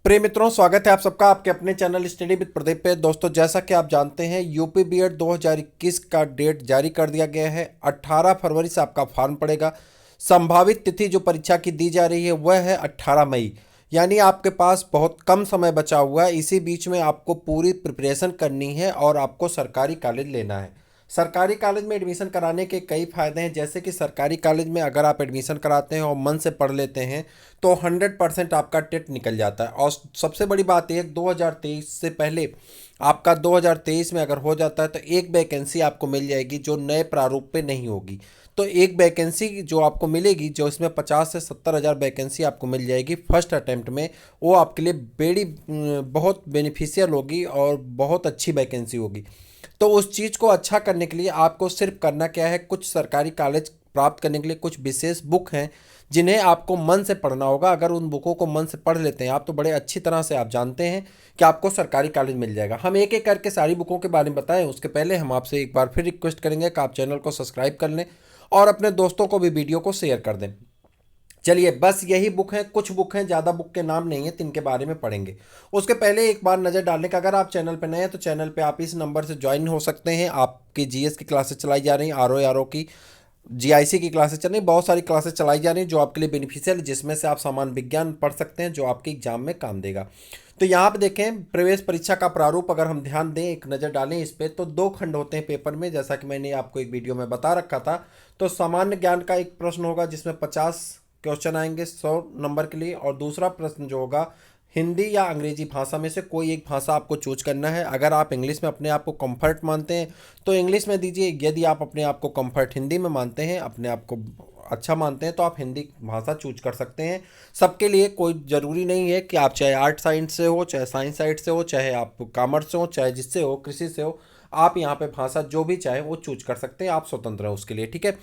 प्रिय मित्रों, स्वागत है आप सबका आपके अपने चैनल स्टडी विद प्रदीप पे। दोस्तों, जैसा कि आप जानते हैं, यूपी बीएड 2021 का डेट जारी कर दिया गया है। 18 फरवरी से आपका फॉर्म पड़ेगा। संभावित तिथि जो परीक्षा की दी जा रही है वह है 18 मई। यानी आपके पास बहुत कम समय बचा हुआ है। इसी बीच में आपको पूरी प्रिपरेशन करनी है और आपको सरकारी कॉलेज लेना है। सरकारी कॉलेज में एडमिशन कराने के कई फ़ायदे हैं, जैसे कि सरकारी कॉलेज में अगर आप एडमिशन कराते हैं और मन से पढ़ लेते हैं तो 100% आपका टेट निकल जाता है। और सबसे बड़ी बात यह 2023 से पहले आपका 2023 में अगर हो जाता है तो एक वैकेंसी आपको मिल जाएगी जो नए प्रारूप पे नहीं होगी। तो एक वैकेंसी जो आपको मिलेगी, जो इसमें 50 से 70 हज़ार वैकेंसी आपको मिल जाएगी फर्स्ट अटैम्प्ट में, वो आपके लिए बहुत बेनिफिशियल होगी और बहुत अच्छी वैकेंसी होगी। तो उस चीज़ को अच्छा करने के लिए आपको सिर्फ करना क्या है, कुछ सरकारी कॉलेज प्राप्त करने के लिए कुछ विशेष बुक हैं जिन्हें आपको मन से पढ़ना होगा। अगर उन बुकों को मन से पढ़ लेते हैं आप तो बड़े अच्छी तरह से आप जानते हैं कि आपको सरकारी कॉलेज मिल जाएगा। हम एक एक करके सारी बुकों के बारे में बताएं, उसके पहले हम आपसे एक बार फिर रिक्वेस्ट करेंगे कि आप चैनल को सब्सक्राइब कर लें और अपने दोस्तों को भी वीडियो को शेयर कर दें। चलिए, बस यही बुक है, कुछ बुक हैं, ज़्यादा बुक के नाम नहीं है, तिनके बारे में पढ़ेंगे। उसके पहले एक बार नज़र डालने का, अगर आप चैनल पर नए हैं तो चैनल पे आप इस नंबर से ज्वाइन हो सकते हैं। आपकी जीएस की क्लासेस चलाई जा रही हैं, आर ओ की, जीआईसी की क्लासेस चल रही, बहुत सारी क्लासेस चलाई जा रही हैं जो आपके लिए बेनिफिशियल है, जिसमें से आप सामान्य विज्ञान पढ़ सकते हैं जो आपके एग्जाम में काम देगा। तो यहाँ पे देखें, प्रवेश परीक्षा का प्रारूप अगर हम ध्यान दें, एक नज़र डालें इस पे, तो दो खंड होते हैं पेपर में, जैसा कि मैंने आपको एक वीडियो में बता रखा था। तो सामान्य ज्ञान का एक प्रश्न होगा जिसमें 50 क्वेश्चन आएंगे 100 नंबर के लिए, और दूसरा प्रश्न जो होगा हिंदी या अंग्रेजी भाषा में से कोई एक भाषा आपको चूज करना है। अगर आप इंग्लिश में अपने आप को कंफर्ट मानते हैं तो इंग्लिश में दीजिए। यदि आप अपने आप को कंफर्ट हिंदी में मानते हैं, अपने आप को अच्छा मानते हैं, तो आप हिंदी भाषा चूज कर सकते हैं। सबके लिए कोई ज़रूरी नहीं है कि आप चाहे आर्ट साइंस से हो, चाहे साइंस साइड से हो, चाहे आप कॉमर्स से हो, चाहे जिससे हो, कृषि से हो। आप यहाँ पे भाषा जो भी चाहे वो चूज कर सकते हैं, आप स्वतंत्र हैं उसके लिए, ठीक है।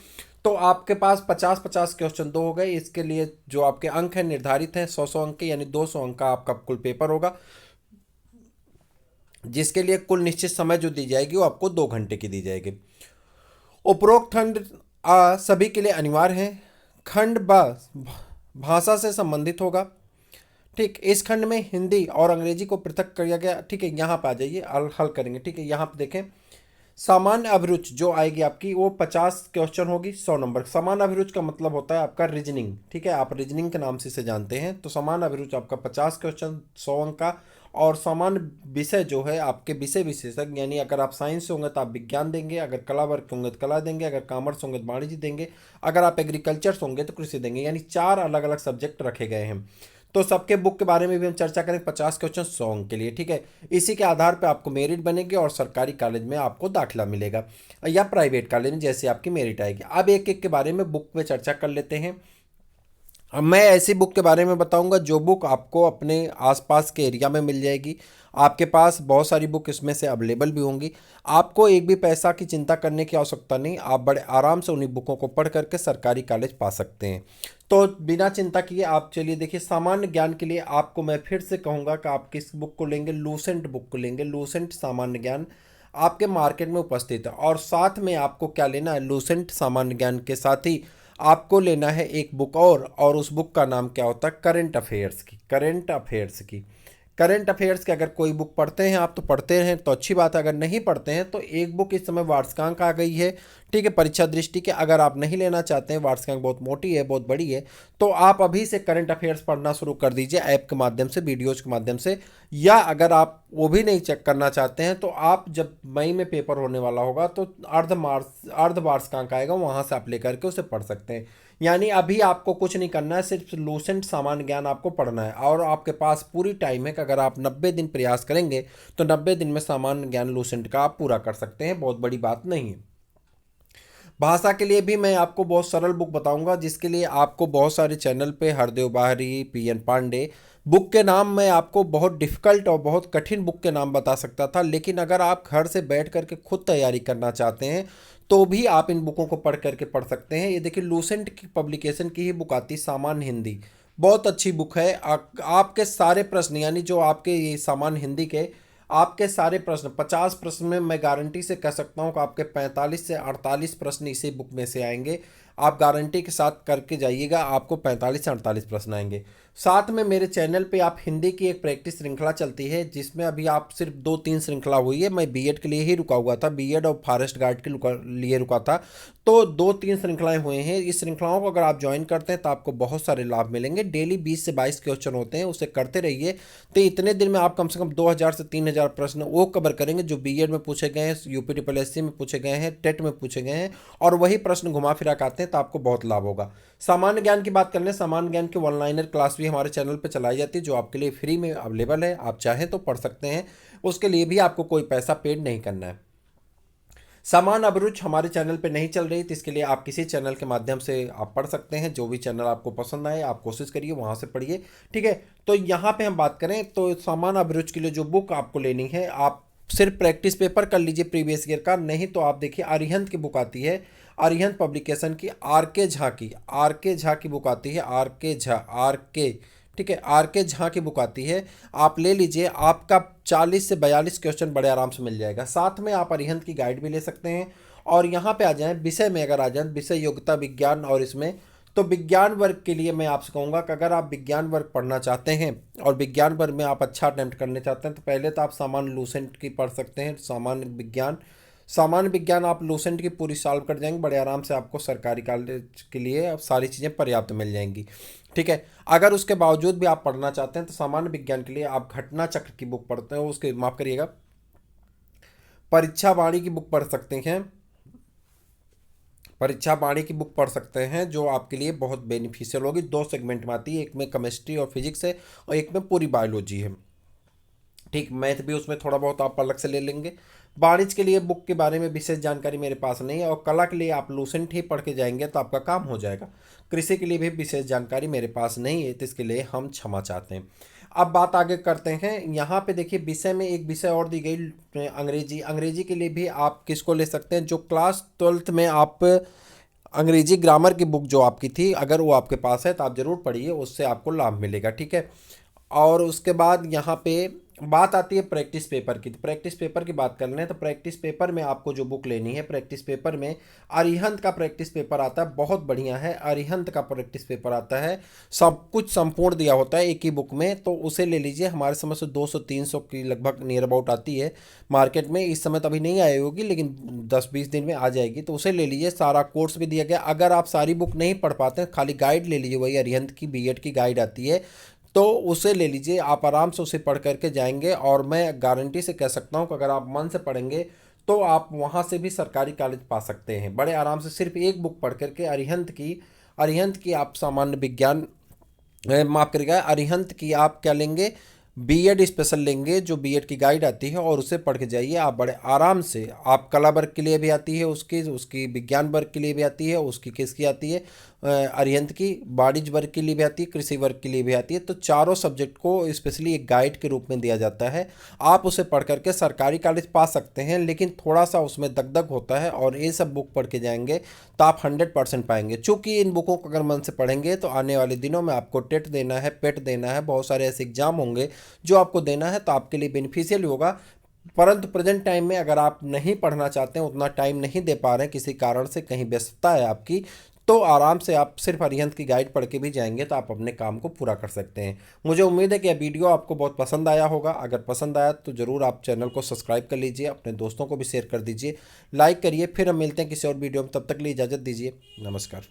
तो आपके पास 50-50 क्वेश्चन दो हो गए। इसके लिए जो आपके अंक हैं निर्धारित हैं 100-100 अंक के, यानी 200 अंक का आपका कुल पेपर होगा, जिसके लिए कुल निश्चित समय जो दी जाएगी वो आपको 2 घंटे की दी जाएगी। उपरोक्त खंड सभी के लिए अनिवार्य है। खंड ब भाषा से संबंधित होगा। ठीक, इस खंड में हिंदी और अंग्रेजी को पृथक किया गया। ठीक है, यहाँ पे आ जाइए, हल करेंगे। ठीक है, यहाँ पे देखें, सामान्य अभिरुचि जो आएगी आपकी वो 50 क्वेश्चन होगी 100 नंबर। सामान्य अभिरुचि का मतलब होता है आपका रीजनिंग। ठीक है, आप रीजनिंग के नाम से इसे जानते हैं। तो सामान्य अभिरुचि आपका 50 क्वेश्चन 100 अंक का। और सामान्य विषय जो है आपके विषय विशेषज्ञ, यानी अगर आप साइंस से होंगे तो आप विज्ञान देंगे, अगर कला वर्ग के होंगे तो कला देंगे, अगर कॉमर्स होंगे तो वाणिज्य देंगे, अगर आप एग्रीकल्चर से होंगे तो कृषि देंगे। यानी 4 अलग अलग सब्जेक्ट रखे गए हैं। तो सबके बुक के बारे में भी हम चर्चा करें। 50 क्वेश्चन 100 अंक के लिए, ठीक है। इसी के आधार पर आपको मेरिट बनेगी और सरकारी कॉलेज में आपको दाखिला मिलेगा या प्राइवेट कॉलेज में, जैसे आपकी मेरिट आएगी। अब एक एक के बारे में बुक में चर्चा कर लेते हैं। अब मैं ऐसी बुक के बारे में बताऊंगा जो बुक आपको अपने आसपास के एरिया में मिल जाएगी। आपके पास बहुत सारी बुक इसमें से अवेलेबल भी होंगी। आपको एक भी पैसा की चिंता करने की आवश्यकता नहीं, आप बड़े आराम से उन्हीं बुकों को पढ़ करके सरकारी कॉलेज पा सकते हैं। तो बिना चिंता किए आप चलिए देखिए, सामान्य ज्ञान के लिए आपको मैं फिर से कहूँगा कि आप किस बुक को लेंगे, लूसेंट बुक को लेंगे। लूसेंट सामान्य ज्ञान आपके मार्केट में उपस्थित है। और साथ में आपको क्या लेना है, लूसेंट सामान्य ज्ञान के साथ ही आपको लेना है एक बुक और उस बुक का नाम क्या होता है, करंट अफेयर्स की। करंट अफेयर्स की अगर कोई बुक पढ़ते हैं आप तो पढ़ते हैं तो अच्छी बात है, अगर नहीं पढ़ते हैं तो एक बुक इस समय वार्षिकांक आ गई है, ठीक है, परीक्षा दृष्टि के। अगर आप नहीं लेना चाहते हैं, वार्षिकांक बहुत मोटी है, बहुत बड़ी है, तो आप अभी से करंट अफेयर्स पढ़ना शुरू कर दीजिए ऐप के माध्यम से, वीडियोज के माध्यम से। या अगर आप वो भी नहीं चेक करना चाहते हैं तो आप जब मई में पेपर होने वाला होगा तो अर्धवार्षिकांक आएगा, वहाँ से आप लेकर के उसे पढ़ सकते हैं। यानी अभी आपको कुछ नहीं करना है, सिर्फ लूसेंट सामान्य ज्ञान आपको पढ़ना है। और आपके पास पूरी टाइम है कि अगर आप 90 दिन प्रयास करेंगे तो 90 दिन में सामान्य ज्ञान लूसेंट का आप पूरा कर सकते हैं। बहुत बड़ी बात नहीं है। भाषा के लिए भी मैं आपको बहुत सरल बुक बताऊंगा, जिसके लिए आपको बहुत सारे चैनल पे हरदेव बाहरी, पीएन पांडे, बुक के नाम मैं आपको बहुत डिफ़िकल्ट और बहुत कठिन बुक के नाम बता सकता था, लेकिन अगर आप घर से बैठ करके खुद तैयारी करना चाहते हैं तो भी आप इन बुकों को पढ़ करके पढ़ सकते हैं। ये देखिए, लूसेंट की पब्लिकेशन की ही बुक आती, सामान्य हिंदी, बहुत अच्छी बुक है। आपके सारे प्रश्न, यानी जो आपके ये सामान्य हिंदी के आपके सारे प्रश्न, 50 प्रश्न में मैं गारंटी से कह सकता हूँ कि आपके 45 से 48 प्रश्न इसी बुक में से आएंगे। आप गारंटी के साथ करके जाइएगा, आपको 45 से 48 प्रश्न आएंगे। साथ में मेरे चैनल पे आप हिंदी की एक प्रैक्टिस श्रृंखला चलती है, जिसमें अभी आप सिर्फ 2-3 श्रृंखला हुई है। मैं बीएड के लिए ही रुका हुआ था, बीएड और फॉरेस्ट गार्ड के लिए रुका था। तो 2-3 श्रृंखलाएं हुए हैं। इस श्रृंखलाओं को अगर आप ज्वाइन करते हैं तो आपको बहुत सारे लाभ मिलेंगे। डेली 20 से 22 क्वेश्चन होते हैं, उसे करते रहिए। तो इतने दिन में आप कम से कम 2000 से 3000 प्रश्न वो कवर करेंगे जो बीएड में पूछे गए हैं, यूपी में पूछे गए हैं, टेट में पूछे गए हैं, और वही प्रश्न घुमा फिरा के आते हैं। तो आपको बहुत लाभ होगा। सामान्य ज्ञान की बात कर लें, सामान्य ज्ञान की ऑनलाइनर क्लास भी हमारे चैनल पर चलाई जाती है, जो आपके लिए फ्री में अवेलेबल है। आप चाहें तो पढ़ सकते हैं, उसके लिए भी आपको कोई पैसा पेड नहीं करना है। समान अभिरुचि हमारे चैनल पे नहीं चल रही, तो इसके लिए आप किसी चैनल के माध्यम से आप पढ़ सकते हैं। जो भी चैनल आपको पसंद आए आप कोशिश करिए वहाँ से पढ़िए, ठीक है। तो यहाँ पे हम बात करें तो समान अभिरुचि के लिए जो बुक आपको लेनी है, आप सिर्फ प्रैक्टिस पेपर कर लीजिए प्रीवियस ईयर का, नहीं तो आप देखिए अरिहंत की बुक आती है, अरिहंत पब्लिकेशन की, आर के झा की बुक आती है, आर के, ठीक है, आर के झा की बुक आती है। आप ले लीजिए, आपका 40 से 42 क्वेश्चन बड़े आराम से मिल जाएगा। साथ में आप अरिहंत की गाइड भी ले सकते हैं। और यहाँ पे आ जाएं विषय में, अगर आ जाएं विषय योग्यता विज्ञान, और इसमें तो विज्ञान वर्ग के लिए मैं आपसे कहूँगा कि अगर आप विज्ञान वर्ग पढ़ना चाहते हैं और विज्ञान वर्ग में आप अच्छा अटेम्प्ट करने चाहते हैं, तो पहले तो आप सामान्य लूसेंट की पढ़ सकते हैं। सामान्य विज्ञान आप लूसेंट की पूरी सॉल्व कर जाएंगे बड़े आराम से, आपको सरकारी कॉलेज के लिए अब सारी चीज़ें पर्याप्त मिल जाएंगी, ठीक है। अगर उसके बावजूद भी आप पढ़ना चाहते हैं तो सामान्य विज्ञान के लिए आप घटना चक्र की बुक पढ़ते हैं, उसके माफ करिएगा, परीक्षा वाणी की बुक पढ़ सकते हैं। परीक्षा वाणी की बुक पढ़ सकते हैं, जो आपके लिए बहुत बेनिफिशियल होगी। 2 सेगमेंट में आती है, एक में केमिस्ट्री और फिजिक्स है, और एक में पूरी बायोलॉजी है, ठीक। मैथ भी उसमें थोड़ा बहुत आप अलग से ले लेंगे। वाणिज्य के लिए बुक के बारे में विशेष जानकारी मेरे पास नहीं है, और कला के लिए आप लूसेंट ही पढ़ के जाएंगे तो आपका काम हो जाएगा। कृषि के लिए भी विशेष जानकारी मेरे पास नहीं है, तो इसके लिए हम क्षमा चाहते हैं। अब बात आगे करते हैं। यहाँ पे देखिए विषय में एक विषय और दी गई, अंग्रेजी के लिए भी आप किसको ले सकते हैं, जो क्लास 12th में आप अंग्रेजी ग्रामर की बुक जो आपकी थी, अगर वो आपके पास है तो आप ज़रूर पढ़िए, उससे आपको लाभ मिलेगा, ठीक है। और उसके बाद यहाँ पे बात आती है प्रैक्टिस पेपर की। तो प्रैक्टिस पेपर की बात कर लें तो प्रैक्टिस पेपर में आपको जो बुक लेनी है, प्रैक्टिस पेपर में अरिहंत का प्रैक्टिस पेपर आता है, बहुत बढ़िया है। अरिहंत का प्रैक्टिस पेपर आता है, सब कुछ संपूर्ण दिया होता है एक ही बुक में, तो उसे ले लीजिए। हमारे समझ से 200-300 की लगभग नियर अबाउट आती है मार्केट में। इस समय तो अभी नहीं आई होगी, लेकिन 10-20 दिन में आ जाएगी, तो उसे ले लीजिए। सारा कोर्स भी दिया गया। अगर आप सारी बुक नहीं पढ़ पाते, खाली गाइड ले लीजिए, वही अरिहंत की बीएड की गाइड आती है, तो उसे ले लीजिए। आप आराम से उसे पढ़ करके जाएंगे, और मैं गारंटी से कह सकता हूँ कि अगर आप मन से पढ़ेंगे तो आप वहाँ से भी सरकारी कॉलेज पा सकते हैं बड़े आराम से। सिर्फ एक बुक पढ़ करके अरिहंत की आप सामान्य विज्ञान, माफ करिएगा, अरिहंत की आप क्या लेंगे, बीएड स्पेशल लेंगे, जो बीएड की गाइड आती है, और उसे पढ़ के जाइए आप बड़े आराम से। आप कला वर्ग के लिए भी आती है, उसकी विज्ञान वर्ग के लिए भी आती है, उसकी किसकी आती है, अरिहंत की वाणिज्य वर्ग के लिए भी आती है, कृषि वर्ग के लिए भी आती है। तो चारों सब्जेक्ट को स्पेशली एक गाइड के रूप में दिया जाता है। आप उसे पढ़ करके सरकारी कॉलेज पा सकते हैं, लेकिन थोड़ा सा उसमें दगदग होता है, और ये सब बुक पढ़ के जाएंगे तो आप 100% पाएंगे। चूँकि इन बुकों को अगर मन से पढ़ेंगे तो आने वाले दिनों में आपको टेट देना है, पेट देना है, बहुत सारे ऐसे एग्जाम होंगे जो आपको देना है, तो आपके लिए बेनिफिशियल होगा। परंतु प्रेजेंट टाइम में अगर आप नहीं पढ़ना चाहते हैं, उतना टाइम नहीं दे पा रहे हैं, किसी कारण से कहीं व्यस्तता है आपकी, तो आराम से आप सिर्फ अरिहंत की गाइड पढ़ के भी जाएंगे तो आप अपने काम को पूरा कर सकते हैं। मुझे उम्मीद है कि यह वीडियो आपको बहुत पसंद आया होगा। अगर पसंद आया तो ज़रूर आप चैनल को सब्सक्राइब कर लीजिए, अपने दोस्तों को भी शेयर कर दीजिए, लाइक करिए। फिर हम मिलते हैं किसी और वीडियो में, तब तक के लिए इजाज़त दीजिए, नमस्कार।